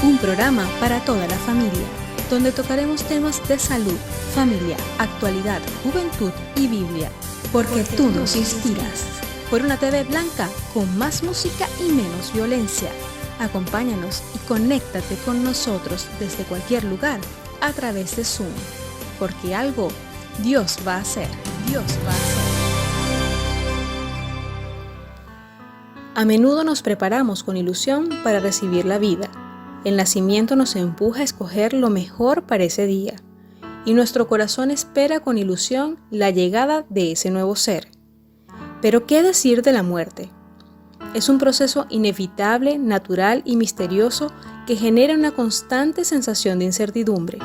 un programa para toda la familia, donde tocaremos temas de salud, familia, actualidad, juventud y Biblia, porque tú nos inspiras. Por una TV blanca con más música y menos violencia. Acompáñanos y conéctate con nosotros desde cualquier lugar a través de Zoom, porque algo Dios va a hacer, Dios va a hacer. A menudo nos preparamos con ilusión para recibir la vida. El nacimiento nos empuja a escoger lo mejor para ese día, y nuestro corazón espera con ilusión la llegada de ese nuevo ser. Pero ¿qué decir de la muerte? Es un proceso inevitable, natural y misterioso que genera una constante sensación de incertidumbre.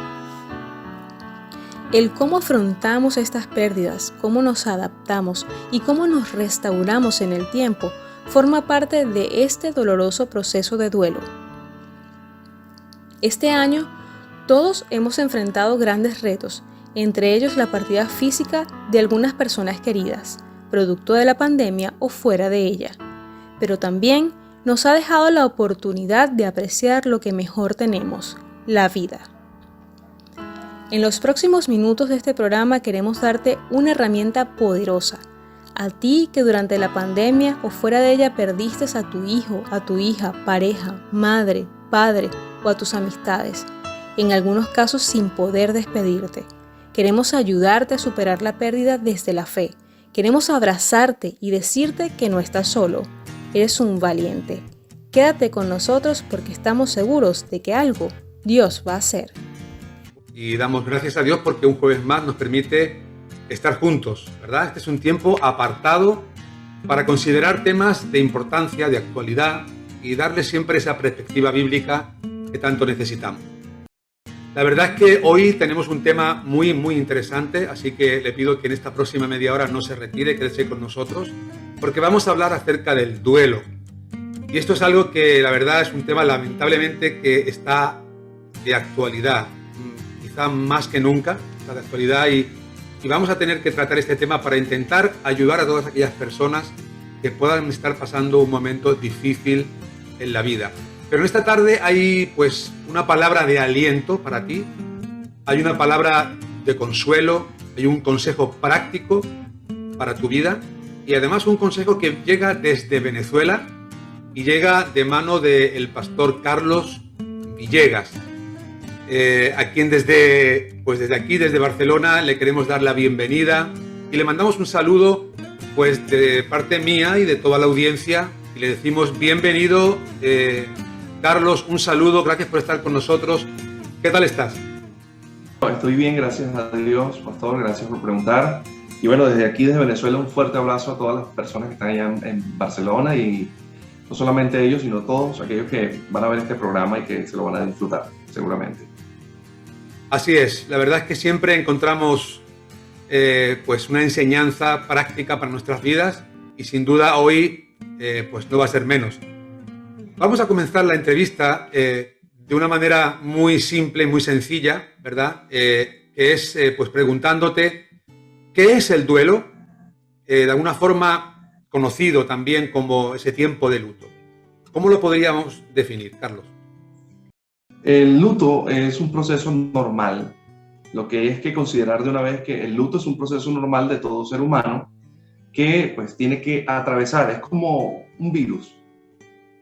El cómo afrontamos estas pérdidas, cómo nos adaptamos y cómo nos restauramos en el tiempo forma parte de este doloroso proceso de duelo. Este año, todos hemos enfrentado grandes retos, entre ellos la partida física de algunas personas queridas, producto de la pandemia o fuera de ella, pero también nos ha dejado la oportunidad de apreciar lo que mejor tenemos, la vida. En los próximos minutos de este programa queremos darte una herramienta poderosa, a ti que durante la pandemia o fuera de ella perdiste a tu hijo, a tu hija, pareja, madre, padre o a tus amistades, en algunos casos sin poder despedirte. Queremos ayudarte a superar la pérdida desde la fe. Queremos abrazarte y decirte que no estás solo. Eres un valiente. Quédate con nosotros porque estamos seguros de que algo Dios va a hacer. Y damos gracias a Dios porque un jueves más nos permite estar juntos, ¿verdad? Este es un tiempo apartado para considerar temas de importancia, de actualidad y darle siempre esa perspectiva bíblica que tanto necesitamos. La verdad es que hoy tenemos un tema muy interesante, así que le pido que en esta próxima media hora no se retire, quédese con nosotros, porque vamos a hablar acerca del duelo. Y esto es algo que la verdad es un tema lamentablemente que está de actualidad, quizá más que nunca, está de actualidad y vamos a tener que tratar este tema para intentar ayudar a todas aquellas personas que puedan estar pasando un momento difícil en la vida. Pero en esta tarde hay pues una palabra de aliento para ti, hay una palabra de consuelo, hay un consejo práctico para tu vida y además un consejo que llega desde Venezuela y llega de mano del pastor Carlos Villegas, a quien desde aquí, desde Barcelona, le queremos dar la bienvenida y le mandamos un saludo pues de parte mía y de toda la audiencia y le decimos bienvenido. Carlos, un saludo, gracias por estar con nosotros. ¿Qué tal estás? Estoy bien, gracias a Dios, pastor, gracias por preguntar. Y bueno, desde aquí, desde Venezuela, un fuerte abrazo a todas las personas que están allá en Barcelona y no solamente ellos, sino todos aquellos que van a ver este programa y que se lo van a disfrutar, seguramente. Así es, la verdad es que siempre encontramos pues una enseñanza práctica para nuestras vidas y sin duda hoy pues no va a ser menos. Vamos a comenzar la entrevista de una manera muy simple, muy sencilla, ¿verdad? Que es pues preguntándote ¿qué es el duelo? De alguna forma conocido también como ese tiempo de luto. ¿Cómo lo podríamos definir, Carlos? El luto es un proceso normal. Lo que hay que considerar de una vez que el luto es un proceso normal de todo ser humano que pues tiene que atravesar, es como un virus.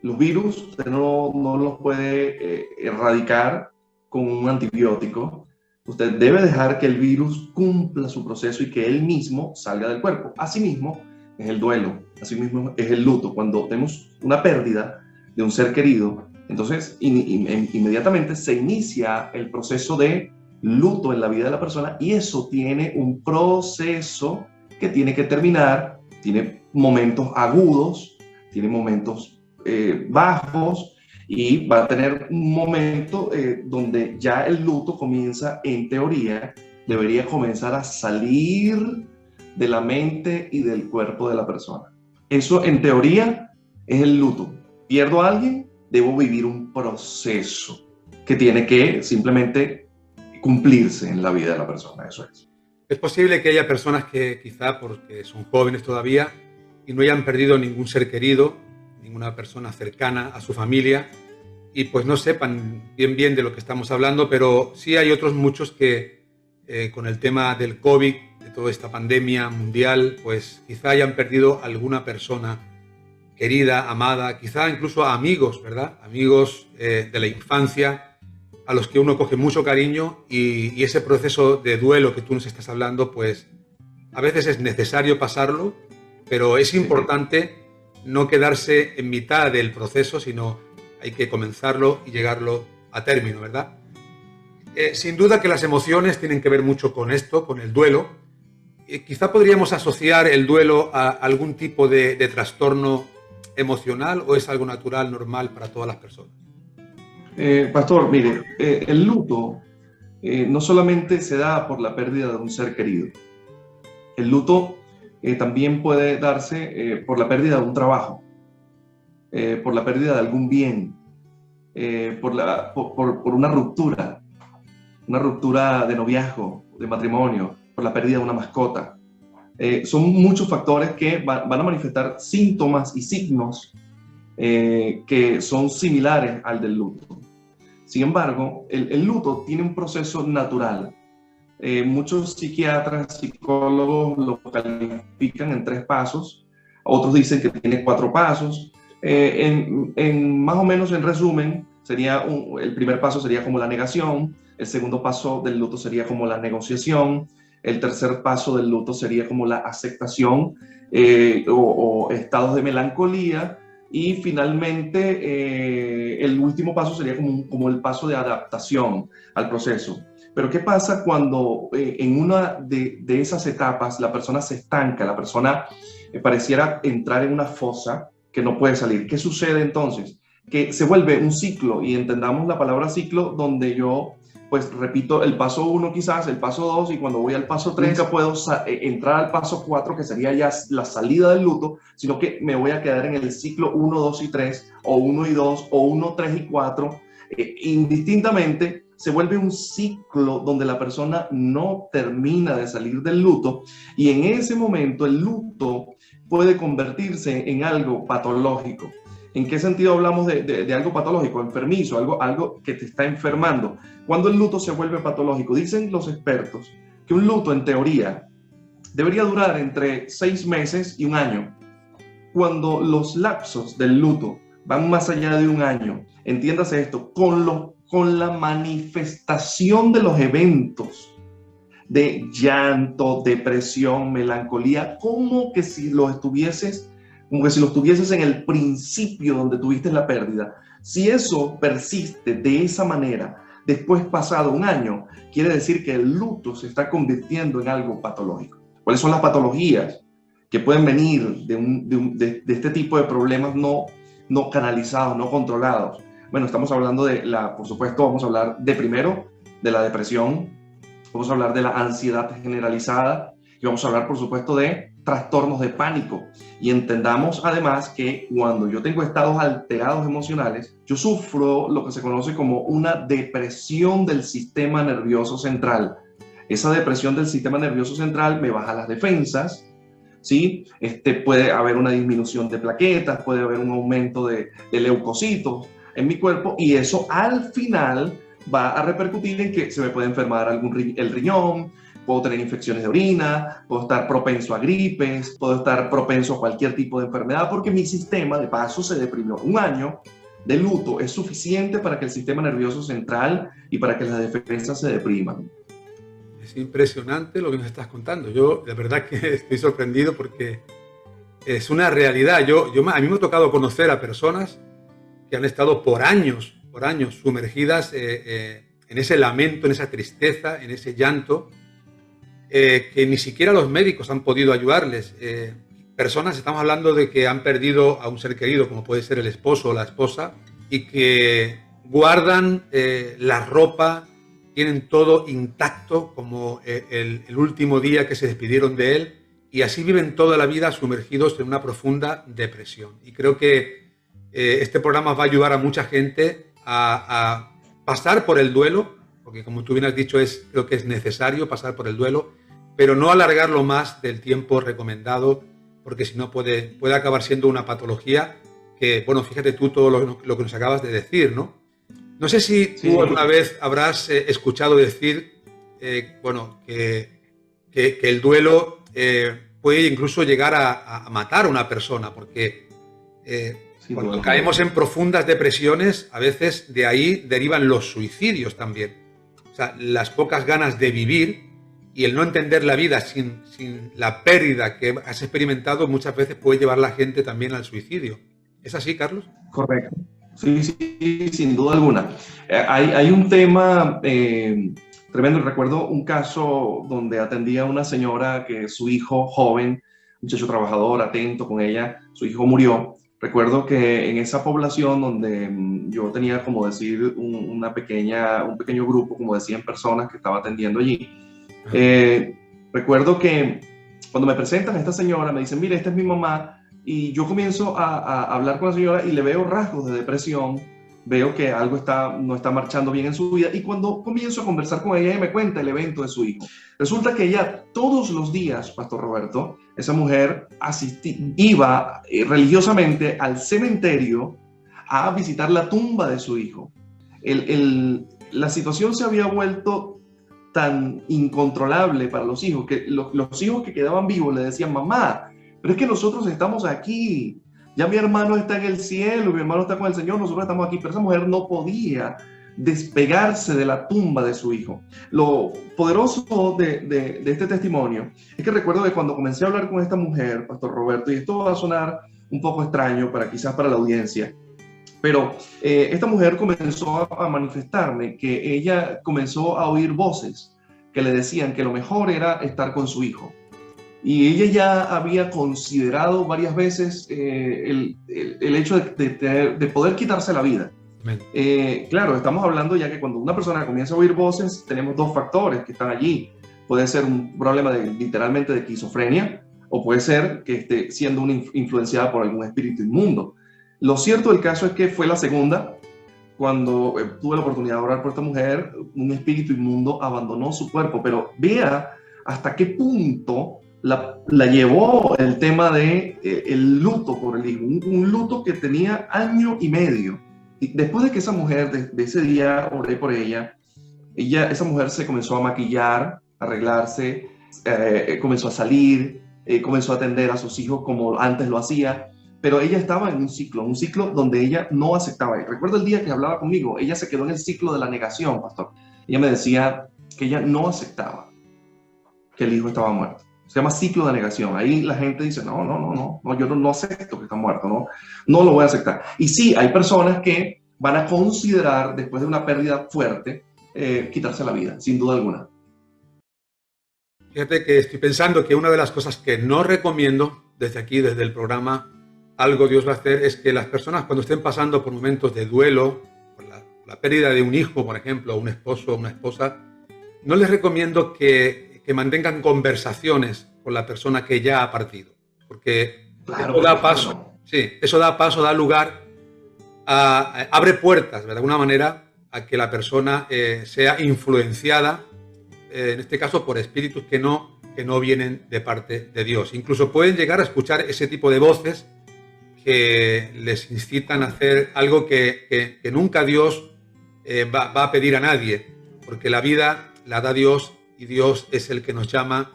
Los virus usted no los puede erradicar con un antibiótico. Usted debe dejar que el virus cumpla su proceso y que él mismo salga del cuerpo. Asimismo es el duelo, asimismo es el luto. Cuando tenemos una pérdida de un ser querido, entonces inmediatamente se inicia el proceso de luto en la vida de la persona y eso tiene un proceso que tiene que terminar, tiene momentos agudos, tiene momentos bajos y va a tener un momento donde ya el luto comienza, en teoría, debería comenzar a salir de la mente y del cuerpo de la persona. Eso, en teoría, es el luto. Pierdo a alguien, debo vivir un proceso que tiene que simplemente cumplirse en la vida de la persona, eso es. Es posible que haya personas que quizá porque son jóvenes todavía y no hayan perdido ningún ser querido, ninguna persona cercana a su familia y pues no sepan bien de lo que estamos hablando, pero sí hay otros muchos que con el tema del COVID, de toda esta pandemia mundial, pues quizá hayan perdido alguna persona querida, amada, quizá incluso a amigos, ¿verdad? Amigos de la infancia, a los que uno coge mucho cariño, y ese proceso de duelo que tú nos estás hablando, pues a veces es necesario pasarlo, pero es importante no quedarse en mitad del proceso, sino hay que comenzarlo y llegarlo a término, ¿verdad? Sin duda que las emociones tienen que ver mucho con esto, con el duelo. Quizá podríamos asociar el duelo a algún tipo de trastorno emocional, o es algo natural, normal para todas las personas. Pastor, mire, el luto no solamente se da por la pérdida de un ser querido. El luto también puede darse por la pérdida de un trabajo, por la pérdida de algún bien, por una ruptura de noviazgo, de matrimonio, por la pérdida de una mascota. Son muchos factores que van a manifestar síntomas y signos que son similares al del luto. Sin embargo, el luto tiene un proceso natural. Muchos psiquiatras, psicólogos lo califican en 3 pasos, otros dicen que tiene 4 pasos. Más o menos en resumen, el primer paso sería como la negación, el segundo paso del luto sería como la negociación, el tercer paso del luto sería como la aceptación o estados de melancolía, y finalmente el último paso sería como el paso de adaptación al proceso. Pero ¿qué pasa cuando en una de esas etapas la persona se estanca, la persona pareciera entrar en una fosa que no puede salir? ¿Qué sucede entonces? Que se vuelve un ciclo, y entendamos la palabra ciclo, donde yo pues repito el paso 1 quizás, el paso 2, y cuando voy al paso 3 nunca puedo entrar al paso 4, que sería ya la salida del luto, sino que me voy a quedar en el ciclo 1, 2 y 3, o 1 y 2, o 1, 3 y 4, indistintamente. Se vuelve un ciclo donde la persona no termina de salir del luto, y en ese momento el luto puede convertirse en algo patológico. ¿En qué sentido hablamos de algo patológico, enfermizo, algo que te está enfermando? Cuando el luto se vuelve patológico, dicen los expertos que un luto en teoría debería durar entre 6 meses y 1 año. Cuando los lapsos del luto van más allá de 1 año, entiéndase esto, con la manifestación de los eventos de llanto, depresión, melancolía, como que si lo tuvieses en el principio donde tuviste la pérdida. Si eso persiste de esa manera, después pasado 1 año, quiere decir que el luto se está convirtiendo en algo patológico. ¿Cuáles son las patologías que pueden venir de este tipo de problemas no canalizados, no controlados? Bueno, estamos hablando por supuesto, vamos a hablar primero de la depresión, vamos a hablar de la ansiedad generalizada, y vamos a hablar, por supuesto, de trastornos de pánico. Y entendamos además que cuando yo tengo estados alterados emocionales, yo sufro lo que se conoce como una depresión del sistema nervioso central. Esa depresión del sistema nervioso central me baja las defensas, ¿sí? Puede haber una disminución de plaquetas, puede haber un aumento de leucocitos en mi cuerpo, y eso al final va a repercutir en que se me puede enfermar el riñón, puedo tener infecciones de orina, puedo estar propenso a gripes, puedo estar propenso a cualquier tipo de enfermedad, porque mi sistema de paso se deprimió. 1 año de luto es suficiente para que el sistema nervioso central y para que las defensas se depriman. Es impresionante lo que nos estás contando. Yo de verdad que estoy sorprendido, porque es una realidad. A mí me ha tocado conocer a personas que han estado por años sumergidas en ese lamento, en esa tristeza, en ese llanto, que ni siquiera los médicos han podido ayudarles. Personas, estamos hablando de que han perdido a un ser querido, como puede ser el esposo o la esposa, y que guardan la ropa, tienen todo intacto como el último día que se despidieron de él, y así viven toda la vida sumergidos en una profunda depresión. Y creo que este programa va a ayudar a mucha gente a pasar por el duelo, porque como tú bien has dicho, creo que es necesario pasar por el duelo, pero no alargarlo más del tiempo recomendado, porque si no puede acabar siendo una patología que, bueno, fíjate tú todo lo que nos acabas de decir, ¿no? No sé si Sí, tú alguna vez habrás escuchado decir, que el duelo puede incluso llegar a matar a una persona, porque sin duda cuando alguna. caemos en profundas depresiones, a veces de ahí derivan los suicidios también. O sea, las pocas ganas de vivir y el no entender la vida sin la pérdida que has experimentado muchas veces puede llevar a la gente también al suicidio. ¿Es así, Carlos? Correcto. Sí, sí, sin duda alguna. Hay un tema tremendo. Recuerdo un caso donde atendía a una señora que su hijo joven, muchacho trabajador, atento con ella, su hijo murió. Recuerdo que en esa población donde yo tenía, como decir, un pequeño grupo, como de 100 personas que estaba atendiendo allí, recuerdo que cuando me presentan a esta señora, me dicen, mire, esta es mi mamá, y yo comienzo a hablar con la señora y le veo rasgos de depresión, veo que algo no está marchando bien en su vida, y cuando comienzo a conversar con ella, ella me cuenta el evento de su hijo. Resulta que ella todos los días, Pastor Roberto, esa mujer iba religiosamente al cementerio a visitar la tumba de su hijo. La situación se había vuelto tan incontrolable para los hijos, que los hijos que quedaban vivos le decían, mamá, pero es que nosotros estamos aquí, ya mi hermano está en el cielo, mi hermano está con el Señor, nosotros estamos aquí, pero esa mujer no podía despegarse de la tumba de su hijo. Lo poderoso de este testimonio es que recuerdo que cuando comencé a hablar con esta mujer, Pastor Roberto, y esto va a sonar un poco extraño quizás para la audiencia, pero esta mujer comenzó a manifestarme que ella comenzó a oír voces que le decían que lo mejor era estar con su hijo. Y ella ya había considerado varias veces el hecho de poder quitarse la vida. Claro, estamos hablando ya que cuando una persona comienza a oír voces, tenemos dos factores que están allí. Puede ser un problema literalmente de esquizofrenia, o puede ser que esté siendo influenciada por algún espíritu inmundo. Lo cierto del caso es que fue la segunda. Cuando tuve la oportunidad de orar por esta mujer, un espíritu inmundo abandonó su cuerpo, pero vea hasta qué punto la llevó el tema de el luto por el hijo, un luto que tenía año y medio. Y después de que esa mujer, de ese día oré por esa mujer se comenzó a maquillar, a arreglarse, comenzó a salir, comenzó a atender a sus hijos como antes lo hacía, pero ella estaba en un ciclo donde ella no aceptaba. Y recuerdo el día que hablaba conmigo, ella se quedó en el ciclo de la negación, pastor. Ella me decía que ella no aceptaba que el hijo estaba muerto. Se llama ciclo de negación. Ahí la gente dice, no, yo no acepto que está muerto, no lo voy a aceptar. Y sí, hay personas que van a considerar, después de una pérdida fuerte, quitarse la vida, sin duda alguna. Fíjate que estoy pensando que una de las cosas que no recomiendo desde aquí, desde el programa Algo Dios va a hacer, es que las personas cuando estén pasando por momentos de duelo, por la pérdida de un hijo, por ejemplo, un esposo o una esposa, no les recomiendo que mantengan conversaciones con la persona que ya ha partido, porque claro, eso da paso, da lugar abre puertas, de alguna manera, a que la persona sea influenciada, en este caso por espíritus que no vienen de parte de Dios. Incluso pueden llegar a escuchar ese tipo de voces que les incitan a hacer algo que nunca Dios va a pedir a nadie, porque la vida la da Dios y Dios es el que nos llama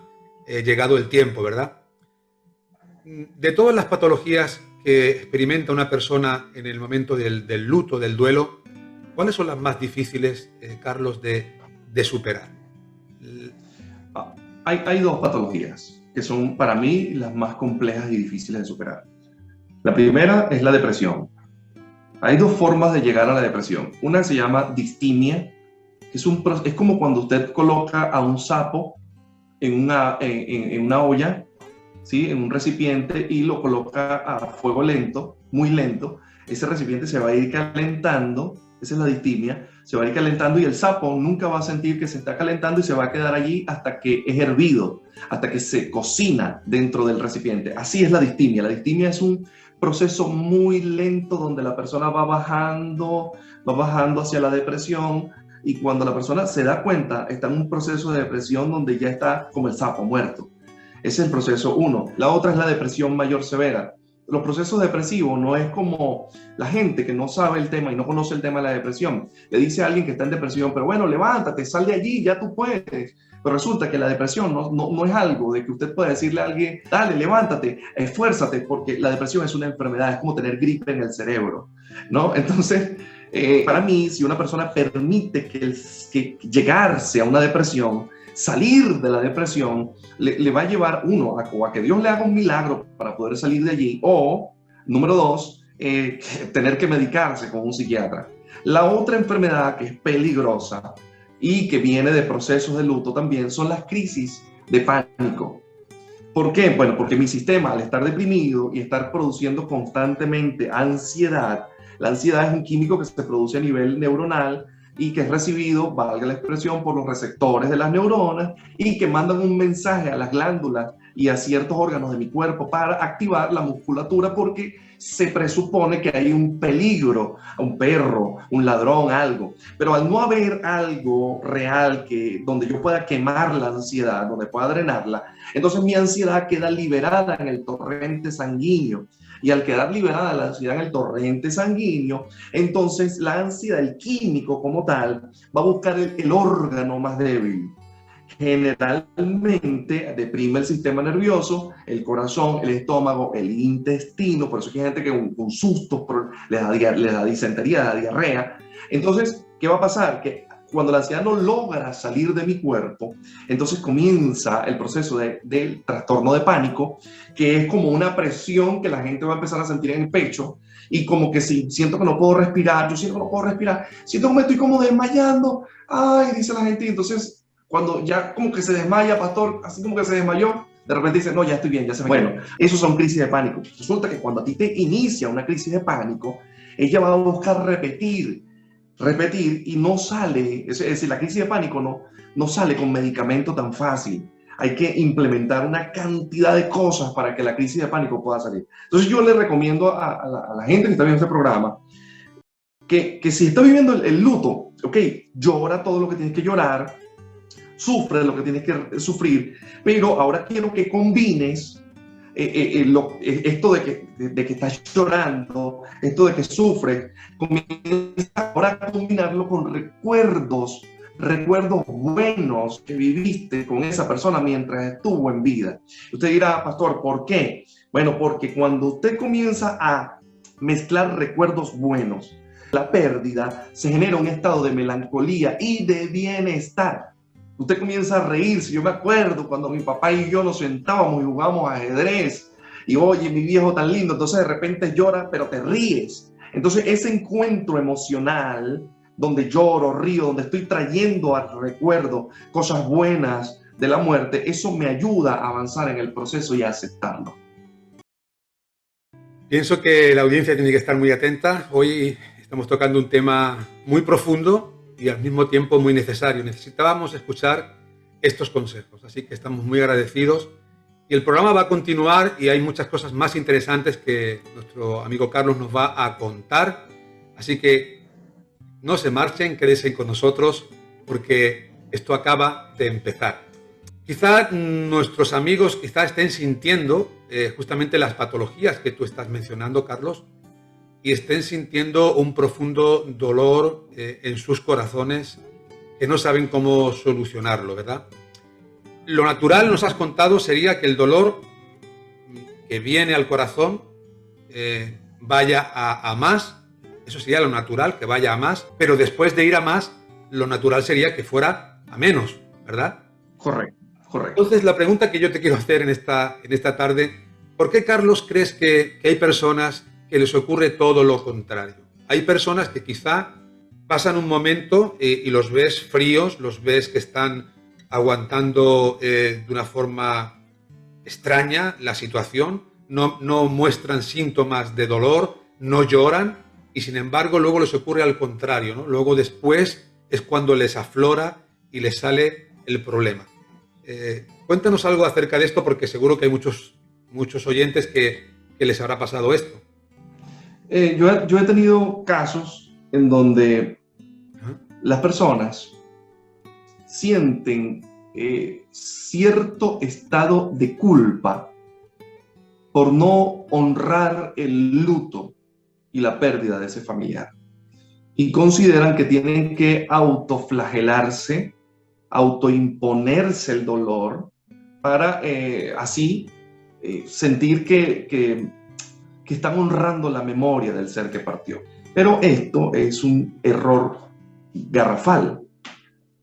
llegado el tiempo, ¿verdad? De todas las patologías que experimenta una persona en el momento del luto, del duelo, ¿cuáles son las más difíciles, Carlos, de superar? Hay dos patologías que son para mí las más complejas y difíciles de superar. La primera es la depresión. Hay dos formas de llegar a la depresión. Una se llama distimia, que es como cuando usted coloca a un sapo en una olla, ¿sí? En un recipiente, y lo coloca a fuego lento, muy lento. Ese recipiente se va a ir calentando, esa es la distimia, se va a ir calentando y el sapo nunca va a sentir que se está calentando y se va a quedar allí hasta que es hervido, hasta que se cocina dentro del recipiente. Así es la distimia. La distimia es un proceso muy lento donde la persona va bajando hacia la depresión, y cuando la persona se da cuenta está en un proceso de depresión donde ya está como el sapo muerto. Ese es el proceso uno. La otra es la depresión mayor severa, los procesos depresivos no es como la gente que no sabe el tema y no conoce el tema de la depresión. Le dice a alguien que está en depresión, pero bueno, levántate, sal de allí, ya tú puedes. Pero resulta que la depresión no es algo de que usted pueda decirle a alguien, dale, levántate, esfuérzate, porque la depresión es una enfermedad, es como tener gripe en el cerebro, ¿no? Entonces, para mí, si una persona permite que llegarse a una depresión, salir de la depresión, le va a llevar, uno, a que Dios le haga un milagro para poder salir de allí, o, número dos, tener que medicarse con un psiquiatra. La otra enfermedad que es peligrosa y que viene de procesos de luto también son las crisis de pánico. ¿Por qué? Bueno, porque mi sistema, al estar deprimido y estar produciendo constantemente ansiedad, la ansiedad es un químico que se produce a nivel neuronal y que es recibido, valga la expresión, por los receptores de las neuronas y que mandan un mensaje a las glándulas y a ciertos órganos de mi cuerpo para activar la musculatura porque se presupone que hay un peligro, un perro, un ladrón, algo. Pero al no haber algo real donde yo pueda quemar la ansiedad, donde pueda drenarla, entonces mi ansiedad queda liberada en el torrente sanguíneo. Y al quedar liberada la ansiedad en el torrente sanguíneo, entonces la ansiedad, el químico como tal, va a buscar el órgano más débil. Generalmente deprime el sistema nervioso, el corazón, el estómago, el intestino. Por eso hay gente que con sustos le da disentería, le da diarrea. Entonces, ¿qué va a pasar? Que cuando la ansiedad no logra salir de mi cuerpo, entonces comienza el proceso del trastorno de pánico, que es como una presión que la gente va a empezar a sentir en el pecho, y como que si siento que no puedo respirar, yo siento que no puedo respirar, siento que me estoy como desmayando, ay, dice la gente, y entonces cuando ya como que se desmaya, pastor, así como que se desmayó, de repente dice, no, ya estoy bien, ya se me quedó. Bueno, eso son crisis de pánico. Resulta que cuando a ti te inicia una crisis de pánico, ella va a buscar repetir y no sale, es decir, la crisis de pánico no sale con medicamento tan fácil. Hay que implementar una cantidad de cosas para que la crisis de pánico pueda salir. Entonces yo le recomiendo a la gente que está viendo este programa que si está viviendo el luto, ok, llora todo lo que tienes que llorar, sufre lo que tienes que sufrir, pero ahora quiero que combines esto de que estás llorando, esto de que sufres, comienza ahora a combinarlo con recuerdos buenos que viviste con esa persona mientras estuvo en vida. Usted dirá, pastor, ¿por qué? Bueno, porque cuando usted comienza a mezclar recuerdos buenos, la pérdida, se genera un estado de melancolía y de bienestar. Usted comienza a reírse. Yo me acuerdo cuando mi papá y yo nos sentábamos y jugábamos ajedrez. Y oye, mi viejo tan lindo. Entonces de repente lloras, pero te ríes. Entonces ese encuentro emocional, donde lloro, río, donde estoy trayendo al recuerdo cosas buenas de la muerte, eso me ayuda a avanzar en el proceso y a aceptarlo. Pienso que la audiencia tiene que estar muy atenta. Hoy estamos tocando un tema muy profundo y al mismo tiempo muy necesario. Necesitábamos escuchar estos consejos, así que estamos muy agradecidos. Y el programa va a continuar y hay muchas cosas más interesantes que nuestro amigo Carlos nos va a contar. Así que no se marchen, quédense con nosotros porque esto acaba de empezar. Quizá nuestros amigos estén sintiendo justamente las patologías que tú estás mencionando, Carlos, y estén sintiendo un profundo dolor en sus corazones que no saben cómo solucionarlo, ¿verdad? Lo natural, nos has contado, sería que el dolor que viene al corazón vaya a más. Eso sería lo natural, que vaya a más. Pero después de ir a más, lo natural sería que fuera a menos, ¿verdad? Correcto. Entonces, la pregunta que yo te quiero hacer en esta tarde, ¿por qué, Carlos, crees que hay personas que les ocurre todo lo contrario? Hay personas que quizá pasan un momento y los ves fríos, los ves que están aguantando de una forma extraña la situación, no muestran síntomas de dolor, no lloran y sin embargo luego les ocurre al contrario, ¿no? Luego después es cuando les aflora y les sale el problema. Cuéntanos algo acerca de esto porque seguro que hay muchos oyentes que les habrá pasado esto. Yo he tenido casos en donde las personas sienten cierto estado de culpa por no honrar el luto y la pérdida de ese familiar. Y consideran que tienen que autoflagelarse, autoimponerse el dolor para así sentir que están honrando la memoria del ser que partió. Pero esto es un error garrafal,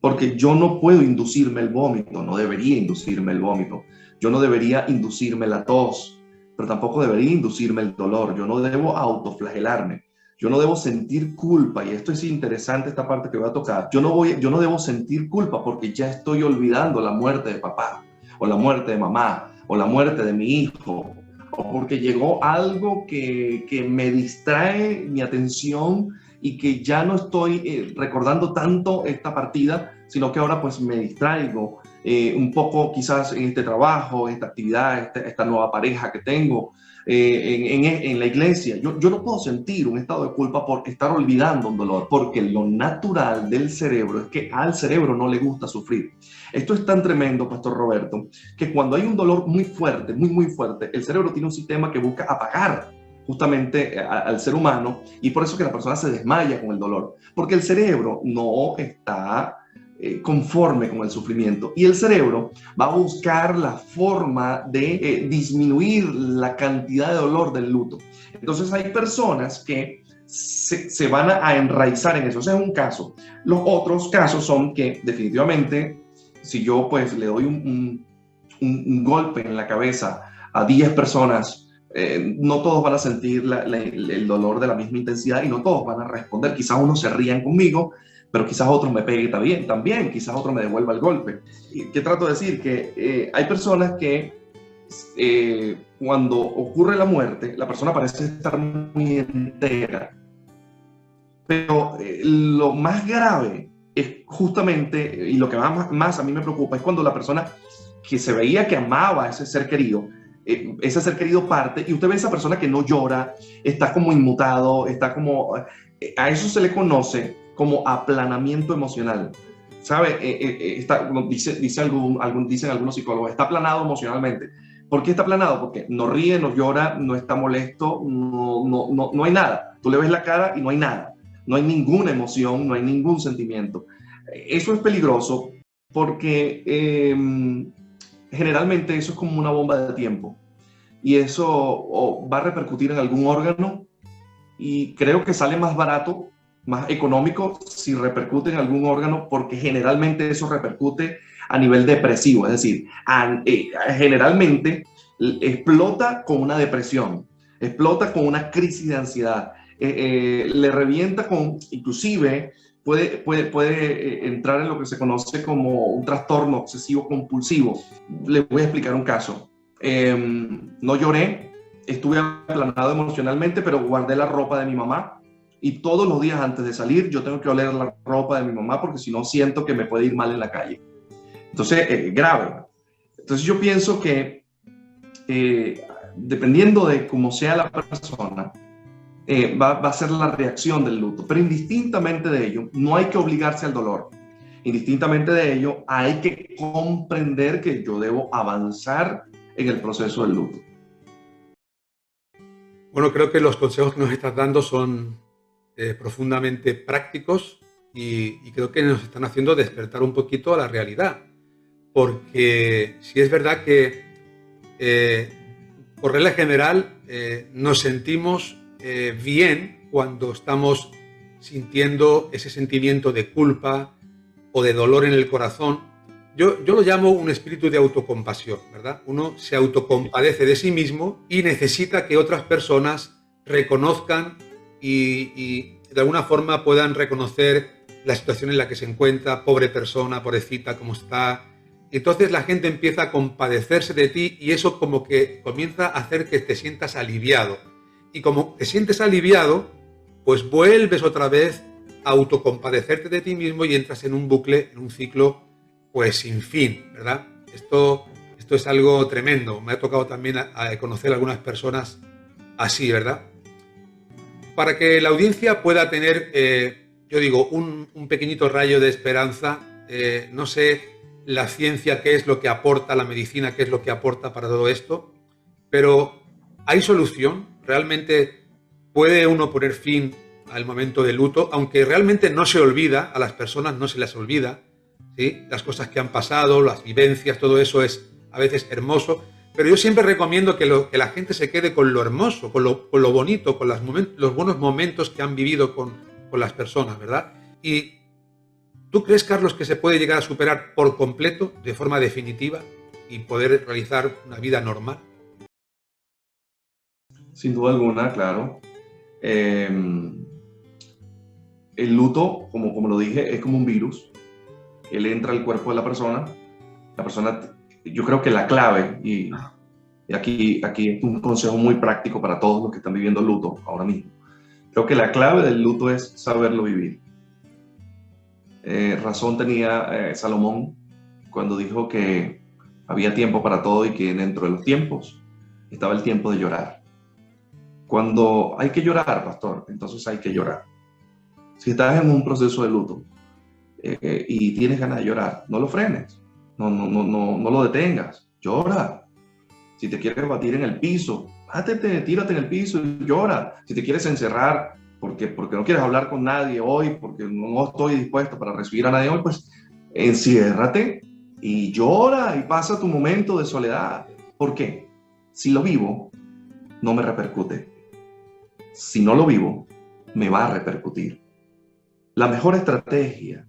porque yo no puedo inducirme el vómito, no debería inducirme el vómito, yo no debería inducirme la tos, pero tampoco debería inducirme el dolor, yo no debo autoflagelarme, yo no debo sentir culpa, y esto es interesante, esta parte que voy a tocar, yo no debo sentir culpa porque ya estoy olvidando la muerte de papá, o la muerte de mamá, o la muerte de mi hijo, o porque llegó algo que me distrae mi atención y que ya no estoy recordando tanto esta partida, sino que ahora pues me distraigo un poco quizás en este trabajo, esta actividad, esta nueva pareja que tengo, en la iglesia. Yo no puedo sentir un estado de culpa por estar olvidando un dolor, porque lo natural del cerebro es que al cerebro no le gusta sufrir. Esto es tan tremendo, Pastor Roberto, que cuando hay un dolor muy fuerte, muy fuerte, el cerebro tiene un sistema que busca apagar justamente al ser humano, y por eso que la persona se desmaya con el dolor, porque el cerebro no está conforme con el sufrimiento, y el cerebro va a buscar la forma de disminuir la cantidad de dolor del luto. Entonces hay personas que se van a enraizar en eso. Ese es un caso. Los otros casos son que definitivamente, si yo pues le doy un golpe en la cabeza a 10 personas, no todos van a sentir el dolor de la misma intensidad y no todos van a responder. Quizás unos se rían conmigo, pero quizás otro me pegue también, quizás otro me devuelva el golpe. ¿Qué trato de decir? Que hay personas que cuando ocurre la muerte, la persona parece estar muy entera, pero lo más grave es justamente, y lo que más a mí me preocupa, es cuando la persona que se veía que amaba a ese ser querido parte, y usted ve a esa persona que no llora, está como inmutado, está como... A eso se le conoce como aplanamiento emocional. ¿Sabe? Dicen algunos psicólogos, está aplanado emocionalmente. ¿Por qué está aplanado? Porque no ríe, no llora, no está molesto, no hay nada. Tú le ves la cara y no hay nada. No hay ninguna emoción, no hay ningún sentimiento. Eso es peligroso porque generalmente eso es como una bomba de tiempo. Y eso va a repercutir en algún órgano, y creo que sale más barato, más económico si repercute en algún órgano, porque generalmente eso repercute a nivel depresivo, es decir, generalmente explota con una depresión, explota con una crisis de ansiedad, le revienta inclusive puede entrar en lo que se conoce como un trastorno obsesivo compulsivo. Le voy a explicar un caso. No lloré, estuve aplanado emocionalmente, pero guardé la ropa de mi mamá, y todos los días antes de salir yo tengo que oler la ropa de mi mamá, porque si no siento que me puede ir mal en la calle. Entonces, grave. Entonces yo pienso que dependiendo de cómo sea la persona, va a ser la reacción del luto, pero indistintamente de ello, no hay que obligarse al dolor. Indistintamente de ello, hay que comprender que yo debo avanzar en el proceso del luto. Bueno, creo que los consejos que nos estás dando son profundamente prácticos y creo que nos están haciendo despertar un poquito a la realidad. Porque sí es verdad que por regla general nos sentimos bien cuando estamos sintiendo ese sentimiento de culpa o de dolor en el corazón. Yo lo llamo un espíritu de autocompasión, ¿verdad? Uno se autocompadece de sí mismo y necesita que otras personas reconozcan y de alguna forma puedan reconocer la situación en la que se encuentra, pobre persona, pobrecita, cómo está. Entonces la gente empieza a compadecerse de ti y eso como que comienza a hacer que te sientas aliviado. Y como te sientes aliviado, pues vuelves otra vez a autocompadecerte de ti mismo y entras en un bucle, en un ciclo pues sin fin, ¿verdad? Esto es algo tremendo. Me ha tocado también a conocer a algunas personas así, ¿verdad? Para que la audiencia pueda tener, yo digo, un pequeñito rayo de esperanza, no sé la ciencia qué es lo que aporta, la medicina qué es lo que aporta para todo esto, pero ¿Hay solución? ¿Realmente puede uno poner fin al momento de luto? Aunque realmente no se olvida, a las personas no se les olvida, ¿sí? Las cosas que han pasado, las vivencias, todo eso es a veces hermoso. Pero yo siempre recomiendo que la gente se quede con lo hermoso, con lo bonito, con los buenos momentos que han vivido con las personas, ¿verdad? Y ¿tú crees, Carlos, que se puede llegar a superar por completo, de forma definitiva, y poder realizar una vida normal? Sin duda alguna, claro. El luto, como lo dije, es como un virus. Él entra al cuerpo de la persona. La persona, yo creo que la clave, y aquí es un consejo muy práctico para todos los que están viviendo luto ahora mismo. Creo que la clave del luto es saberlo vivir. Razón tenía Salomón cuando dijo que había tiempo para todo y que dentro de los tiempos estaba el tiempo de llorar. Cuando hay que llorar, pastor, entonces hay que llorar. Si estás en un proceso de luto y tienes ganas de llorar, no lo frenes, no lo detengas, llora. Si te quieres batir en el piso, bátete, tírate en el piso y llora. Si te quieres encerrar porque no quieres hablar con nadie hoy, porque no estoy dispuesto para recibir a nadie hoy, pues enciérrate y llora y pasa tu momento de soledad. ¿Por qué? Si lo vivo, no me repercute. Si no lo vivo, me va a repercutir. La mejor estrategia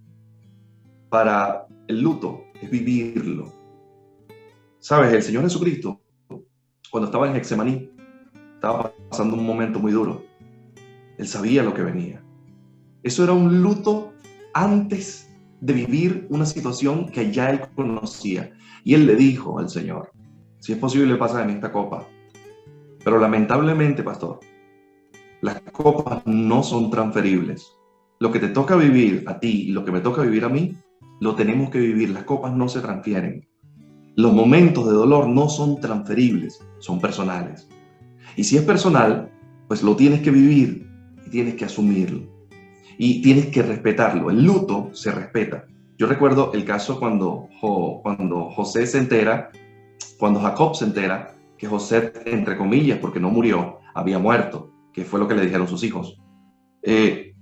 para el luto es vivirlo. ¿Sabes? El Señor Jesucristo, cuando estaba en Getsemaní, estaba pasando un momento muy duro. Él sabía lo que venía. Eso era un luto antes de vivir una situación que ya él conocía. Y él le dijo al Señor, si es posible, pasa de mí esta copa. Pero lamentablemente, pastor, las copas no son transferibles. Lo que te toca vivir a ti y lo que me toca vivir a mí, lo tenemos que vivir. Las copas no se transfieren. Los momentos de dolor no son transferibles, son personales. Y si es personal, pues lo tienes que vivir y tienes que asumirlo. Y tienes que respetarlo. El luto se respeta. Yo recuerdo el caso cuando José se entera, cuando Jacob se entera que José, entre comillas, porque no murió, había muerto, que fue lo que le dijeron sus hijos.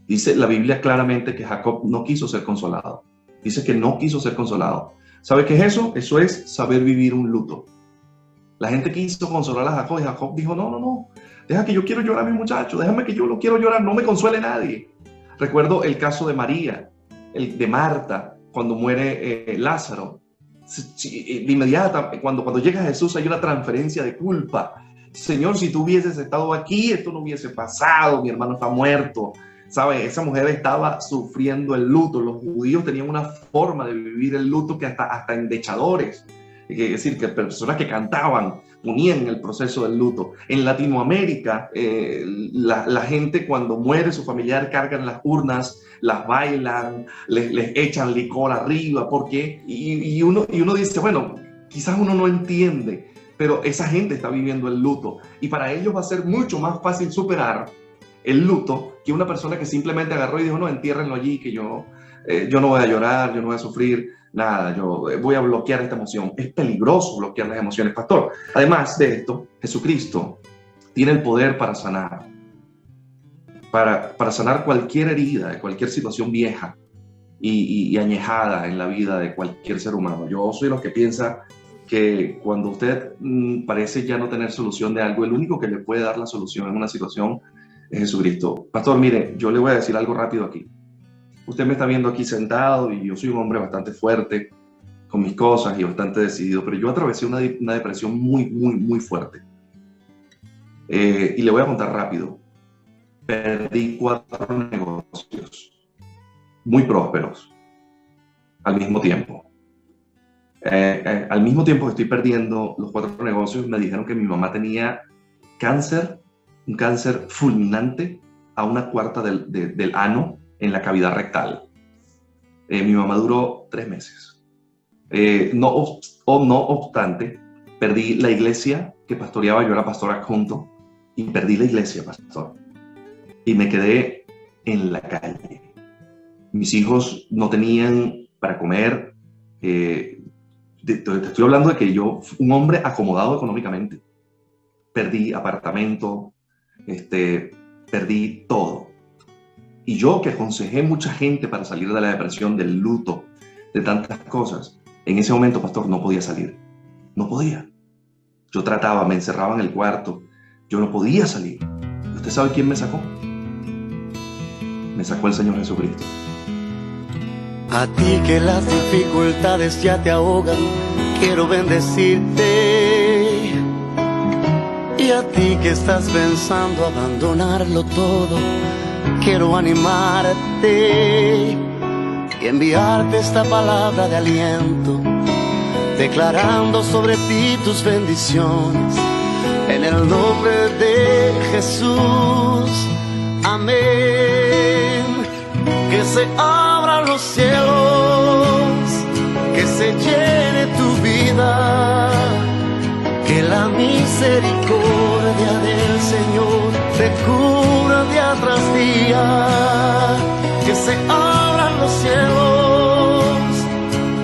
Dice la Biblia claramente que Jacob no quiso ser consolado. Dice que no quiso ser consolado. ¿Sabe qué es eso? Eso es saber vivir un luto. La gente quiso consolar a Jacob y Jacob dijo, no, deja que yo quiero llorar a mi muchacho, déjame que yo lo quiero llorar, no me consuele nadie. Recuerdo el caso de María, el de Marta, cuando muere Lázaro. De inmediato, cuando llega Jesús hay una transferencia de culpa. Señor, si tú hubieses estado aquí, esto no hubiese pasado, mi hermano está muerto. ¿Sabe? Esa mujer estaba sufriendo el luto. Los judíos tenían una forma de vivir el luto que hasta endechadores, es decir, que personas que cantaban unían el proceso del luto. En Latinoamérica, la gente cuando muere su familiar cargan las urnas, las bailan, les echan licor arriba. ¿Por qué? Y uno dice, bueno, quizás uno no entiende, pero esa gente está viviendo el luto y para ellos va a ser mucho más fácil superar el luto que una persona que simplemente agarró y dijo, no, entiérrenlo allí, que yo no voy a llorar, yo no voy a sufrir nada, yo voy a bloquear esta emoción. Es peligroso bloquear las emociones, pastor. Además de esto, Jesucristo tiene el poder para sanar, para sanar cualquier herida, cualquier situación vieja y añejada en la vida de cualquier ser humano. Yo soy los que piensa que cuando usted parece ya no tener solución de algo, el único que le puede dar la solución en una situación es Jesucristo. Pastor, mire, yo le voy a decir algo rápido aquí. Usted me está viendo aquí sentado y yo soy un hombre bastante fuerte con mis cosas y bastante decidido, pero yo atravesé una depresión muy fuerte. Y le voy a contar rápido. Perdí 4 negocios muy prósperos al mismo tiempo. Al mismo tiempo que estoy perdiendo los 4 negocios, me dijeron que mi mamá tenía cáncer, un cáncer fulminante a 1/4 del ano en la cavidad rectal. Mi mamá duró 3 meses. No obstante, perdí la iglesia que pastoreaba, yo era pastor adjunto, y perdí la iglesia, pastor. Y me quedé en la calle. Mis hijos no tenían para comer. Te estoy hablando de que yo fui un hombre acomodado económicamente. perdí apartamento, perdí todo. Y yo, que aconsejé mucha gente para salir de la depresión, del luto, de tantas cosas, en ese momento, pastor, no podía salir. No podía. Yo trataba, me encerraba en el cuarto. Yo no podía salir. ¿Usted sabe quién me sacó? Me sacó el Señor Jesucristo. A ti que las dificultades ya te ahogan, quiero bendecirte. Y a ti que estás pensando abandonarlo todo, quiero animarte y enviarte esta palabra de aliento, declarando sobre ti tus bendiciones, en el nombre de Jesús. Amén. Que se abran los cielos, que se llene tu vida, que la misericordia del Señor te cubra día tras día. Que se abran los cielos,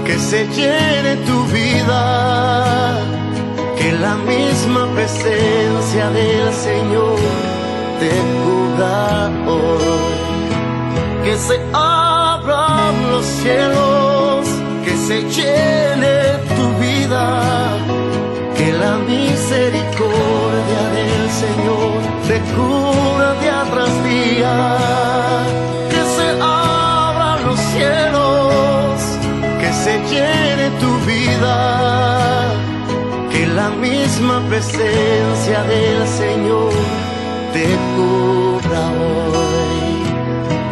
que se llene tu vida, que la misma presencia del Señor te cubra hoy. Que se abran los cielos, que se llene tu vida, que la misericordia del Señor te cubra día tras día. Que se abran los cielos, que se llene tu vida, que la misma presencia del Señor te cubra hoy.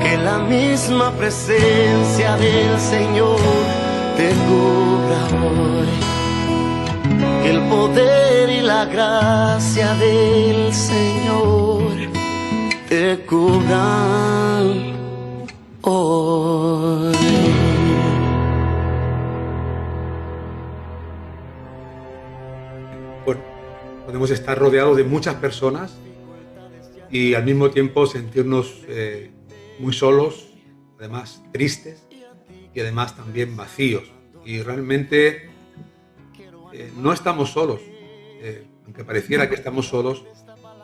Que la misma presencia del Señor te cubra hoy. Que el poder y la gracia del Señor te cubran hoy. Bueno, podemos estar rodeados de muchas personas y al mismo tiempo sentirnos muy solos, además tristes y además también vacíos. Y realmente no estamos solos, aunque pareciera que estamos solos,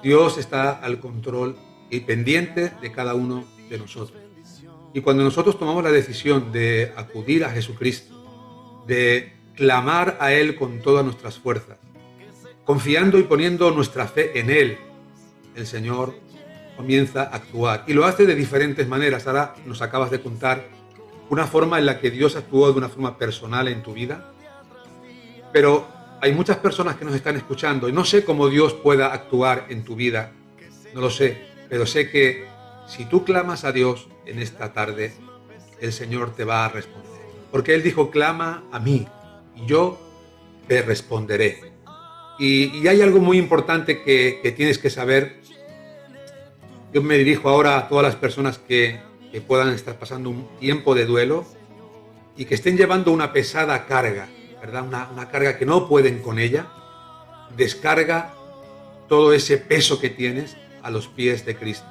Dios está al control y pendiente de cada uno de nosotros. Y cuando nosotros tomamos la decisión de acudir a Jesucristo, de clamar a Él con todas nuestras fuerzas, confiando y poniendo nuestra fe en Él, el Señor comienza a actuar. Y lo hace de diferentes maneras. Ahora nos acabas de contar una forma en la que Dios actuó de una forma personal en tu vida. Pero hay muchas personas que nos están escuchando y no sé cómo Dios pueda actuar en tu vida. No lo sé, pero sé que si tú clamas a Dios en esta tarde, el Señor te va a responder. Porque Él dijo, clama a mí y yo te responderé. Y hay algo muy importante que tienes que saber. Yo me dirijo ahora a todas las personas que puedan estar pasando un tiempo de duelo y que estén llevando una pesada carga, ¿verdad? Una carga que no pueden con ella. Descarga todo ese peso que tienes a los pies de Cristo.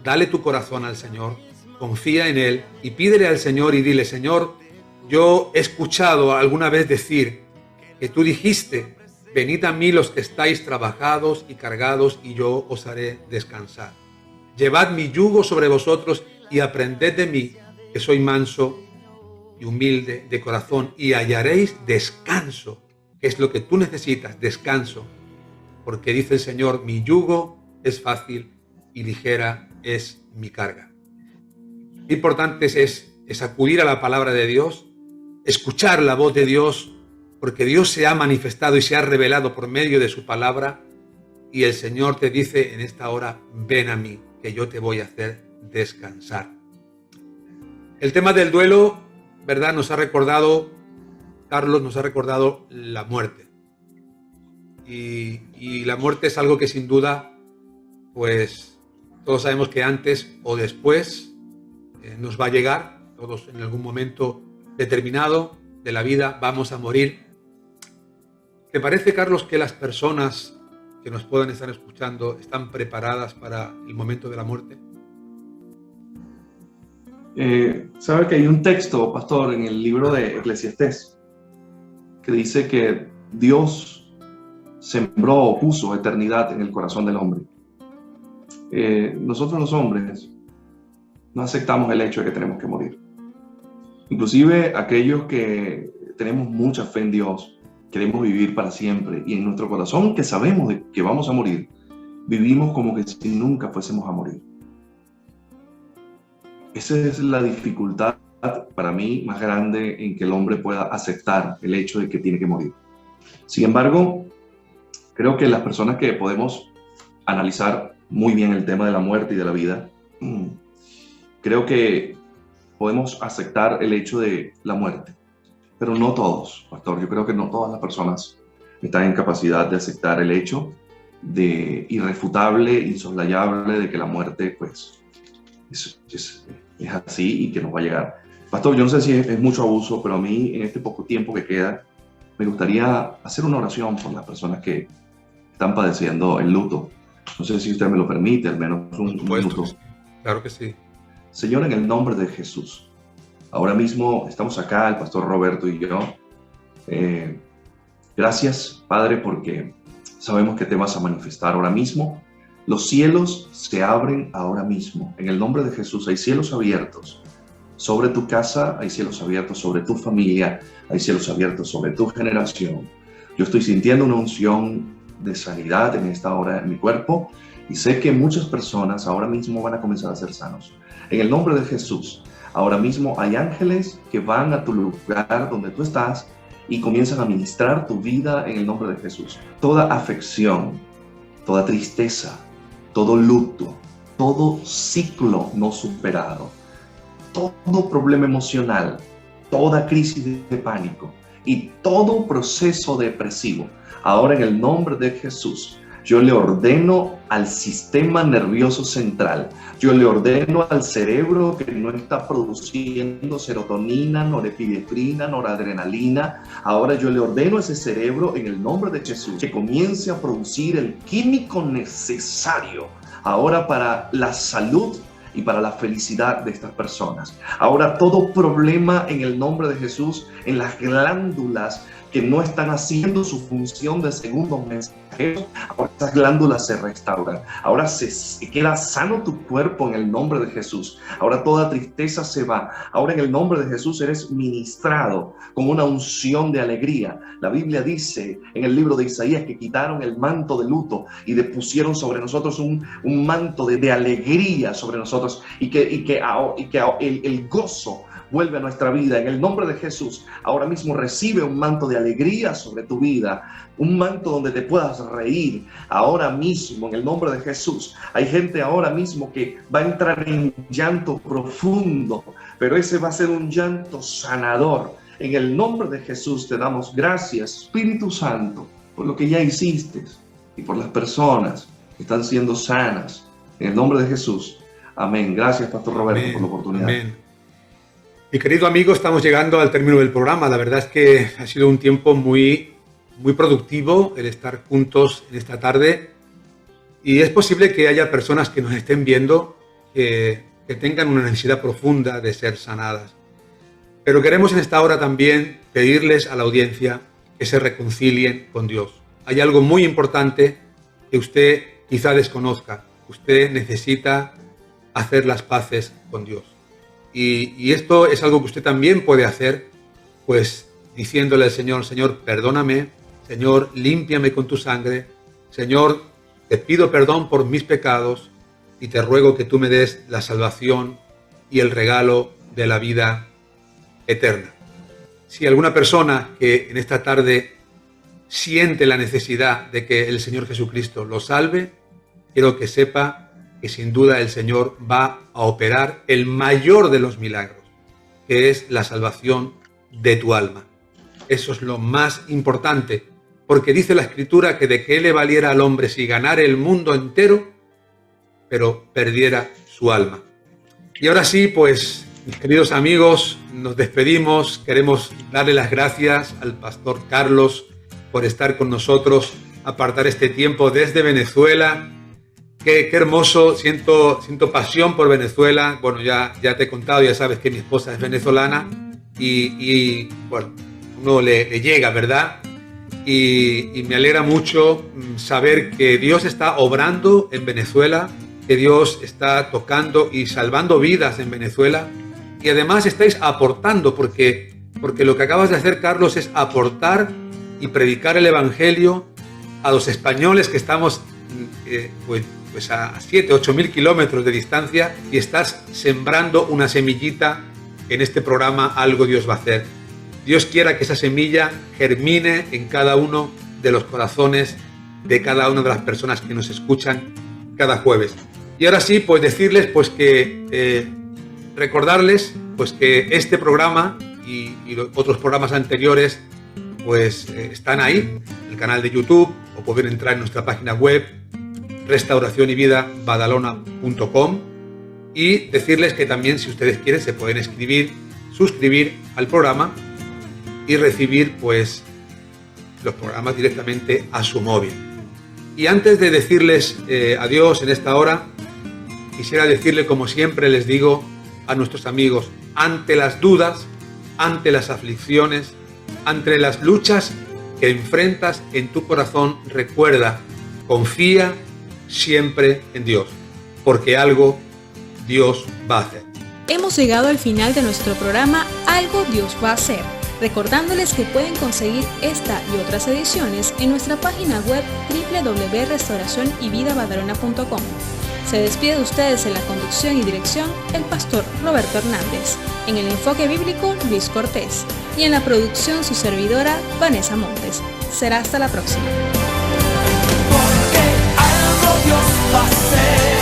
Dale tu corazón al Señor, confía en Él y pídele al Señor y dile, Señor, yo he escuchado alguna vez decir que tú dijiste, venid a mí los que estáis trabajados y cargados y yo os haré descansar. Llevad mi yugo sobre vosotros y aprended de mí, que soy manso y humilde de corazón, y hallaréis descanso, que es lo que tú necesitas, descanso. Porque dice el Señor, mi yugo es fácil y ligera es mi carga. Lo importante es acudir a la palabra de Dios, escuchar la voz de Dios, porque Dios se ha manifestado y se ha revelado por medio de su palabra, y el Señor te dice en esta hora, ven a mí, que yo te voy a hacer descansar. El tema del duelo, ¿verdad? Carlos nos ha recordado la muerte. Y la muerte es algo que sin duda, pues todos sabemos que antes o después nos va a llegar. Todos en algún momento determinado de la vida vamos a morir. ¿Te parece, Carlos, que las personas que nos puedan estar escuchando están preparadas para el momento de la muerte? Sabe que hay un texto, pastor, en el libro de Eclesiastés que dice que Dios sembró o puso eternidad en el corazón del hombre. Nosotros los hombres no aceptamos el hecho de que tenemos que morir. Inclusive aquellos que tenemos mucha fe en Dios, queremos vivir para siempre, y en nuestro corazón, que sabemos de que vamos a morir, vivimos como que si nunca fuésemos a morir. Esa es la dificultad para mí más grande en que el hombre pueda aceptar el hecho de que tiene que morir. Sin embargo, creo que las personas que podemos analizar muy bien el tema de la muerte y de la vida, creo que podemos aceptar el hecho de la muerte, pero no todos, pastor. Yo creo que no todas las personas están en capacidad de aceptar el hecho de irrefutable, insoslayable, de que la muerte, pues, es así y que nos va a llegar. Pastor, yo no sé si es mucho abuso, pero a mí, en este poco tiempo que queda, me gustaría hacer una oración por las personas que están padeciendo el luto. No sé si usted me lo permite, al menos un minuto. Sí. Claro que sí. Señor, en el nombre de Jesús, ahora mismo estamos acá, el pastor Roberto y yo. Gracias, Padre, porque sabemos que te vas a manifestar ahora mismo. Los cielos se abren ahora mismo. En el nombre de Jesús hay cielos abiertos sobre tu casa, hay cielos abiertos sobre tu familia, hay cielos abiertos sobre tu generación. Yo estoy sintiendo una unción de sanidad en esta hora en mi cuerpo y sé que muchas personas ahora mismo van a comenzar a ser sanos. En el nombre de Jesús, ahora mismo hay ángeles que van a tu lugar donde tú estás y comienzan a ministrar tu vida en el nombre de Jesús. Toda afección, toda tristeza, todo luto, todo ciclo no superado, todo problema emocional, toda crisis de pánico y todo proceso depresivo, ahora en el nombre de Jesús, yo le ordeno al sistema nervioso central, yo le ordeno al cerebro que no está produciendo serotonina, norepinefrina, noradrenalina, ahora yo le ordeno a ese cerebro en el nombre de Jesús que comience a producir el químico necesario ahora para la salud y para la felicidad de estas personas. Ahora todo problema en el nombre de Jesús en las glándulas que no están haciendo su función de segundos mensajeros, ahora esas glándulas se restauran. Ahora se queda sano tu cuerpo en el nombre de Jesús. Ahora toda tristeza se va. Ahora en el nombre de Jesús eres ministrado con una unción de alegría. La Biblia dice en el libro de Isaías que quitaron el manto de luto y pusieron sobre nosotros un manto de alegría sobre nosotros y que el gozo vuelve a nuestra vida. En el nombre de Jesús, ahora mismo recibe un manto de alegría sobre tu vida, un manto donde te puedas reír. Ahora mismo, en el nombre de Jesús, hay gente ahora mismo que va a entrar en llanto profundo, pero ese va a ser un llanto sanador. En el nombre de Jesús te damos gracias, Espíritu Santo, por lo que ya hiciste y por las personas que están siendo sanas. En el nombre de Jesús. Amén. Gracias, Pastor Roberto, Amén. por la oportunidad. Amén. Mi querido amigo, estamos llegando al término del programa. La verdad es que ha sido un tiempo muy productivo el estar juntos en esta tarde. Y es posible que haya personas que nos estén viendo que tengan una necesidad profunda de ser sanadas. Pero queremos en esta hora también pedirles a la audiencia que se reconcilien con Dios. Hay algo muy importante que usted quizá desconozca. Usted necesita hacer las paces con Dios. Y esto es algo que usted también puede hacer, pues diciéndole al Señor: Señor, perdóname, Señor, límpiame con tu sangre, Señor, te pido perdón por mis pecados y te ruego que tú me des la salvación y el regalo de la vida eterna. Si alguna persona que en esta tarde siente la necesidad de que el Señor Jesucristo lo salve, quiero que sepa que sin duda el Señor va a operar el mayor de los milagros, que es la salvación de tu alma. Eso es lo más importante, porque dice la Escritura que de qué le valiera al hombre si ganara el mundo entero, pero perdiera su alma. Y ahora sí, pues, mis queridos amigos, nos despedimos. Queremos darle las gracias al pastor Carlos por estar con nosotros, apartar este tiempo desde Venezuela. Qué hermoso, siento pasión por Venezuela. Bueno, ya te he contado, ya sabes que mi esposa es venezolana y bueno, uno le llega, ¿verdad? y me alegra mucho saber que Dios está obrando en Venezuela, que Dios está tocando y salvando vidas en Venezuela, y además estáis aportando, porque lo que acabas de hacer, Carlos, es aportar y predicar el Evangelio a los españoles que estamos pues a 7-8 mil kilómetros de distancia, y estás sembrando una semillita. En este programa algo Dios va a hacer. Dios quiera que esa semilla germine en cada uno de los corazones de cada una de las personas que nos escuchan cada jueves. Y ahora sí, pues decirles pues que recordarles pues que este programa y los otros programas anteriores pues están ahí, en el canal de YouTube, o pueden entrar en nuestra página web restauracionyvidabadalona.com, y decirles que también, si ustedes quieren, se pueden suscribir al programa y recibir pues los programas directamente a su móvil. Y antes de decirles adiós en esta hora, quisiera decirle, como siempre les digo a nuestros amigos, ante las dudas, ante las aflicciones, ante las luchas que enfrentas en tu corazón, recuerda, confía siempre en Dios, porque algo Dios va a hacer. Hemos llegado al final de nuestro programa Algo Dios va a hacer, recordándoles que pueden conseguir esta y otras ediciones en nuestra página web www.restauracionyvidabadalona.com. Se despide de ustedes en la conducción y dirección el pastor Roberto Hernández, en el enfoque bíblico Luis Cortés, y en la producción su servidora Vanessa Montes. Será hasta la próxima. Porque algo Dios va a hacer.